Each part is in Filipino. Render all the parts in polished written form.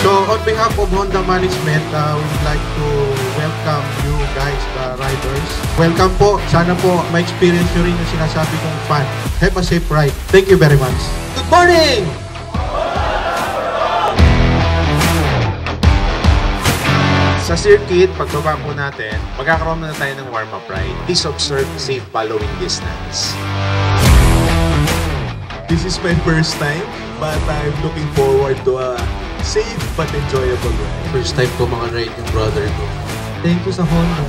So on behalf of Honda Management, we would like to welcome you guys, the riders. Welcome po. Sana po ma-experience nyo rin yung sinasabi kong fun. Have a safe ride. Thank you very much. Good morning! Sa circuit, pagbaba po natin, magkakaroon na tayo ng warm-up ride. Please observe safe following distance. This is my first time, but I'm looking forward to a safe but enjoyable ride. First time ko maka-ride yung brother ko. Thank you sa Honda.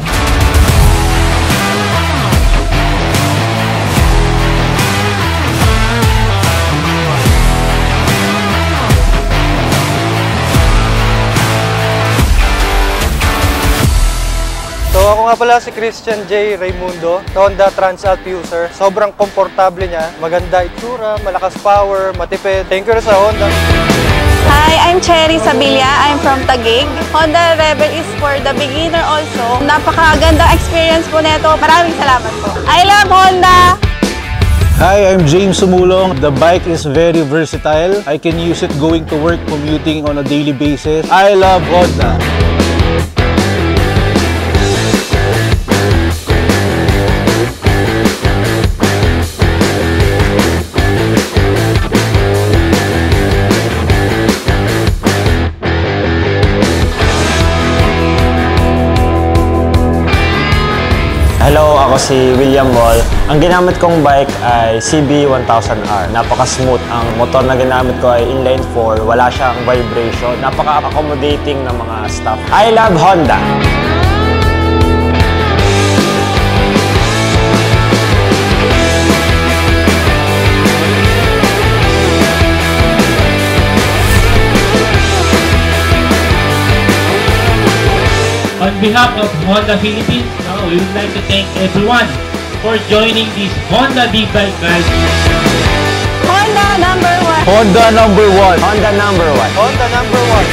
So ako nga pala si Christian J. Raimundo, Honda Transalp user. Sobrang komportable niya, maganda itsura, malakas power, matipid. Thank you sa Honda. Hi, I'm Cherry Sabilla. I'm from Taguig. Honda Rebel is for the beginner also. Napakagandang experience po nito. Maraming salamat po. I love Honda! Hi, I'm James Sumulong. The bike is very versatile. I can use it going to work, commuting on a daily basis. I love Honda. Hello, ako si William Ball. Ang ginamit kong bike ay CB1000R. Napaka-smooth. Ang motor na ginamit ko ay inline 4. Wala siyang vibration. Napaka-accommodating ng mga stuff. I love Honda! On behalf of Honda Philippines, we would like to thank everyone for joining this Honda Big Bike Ride. Honda number one! Honda number one! Honda number one! Honda number one!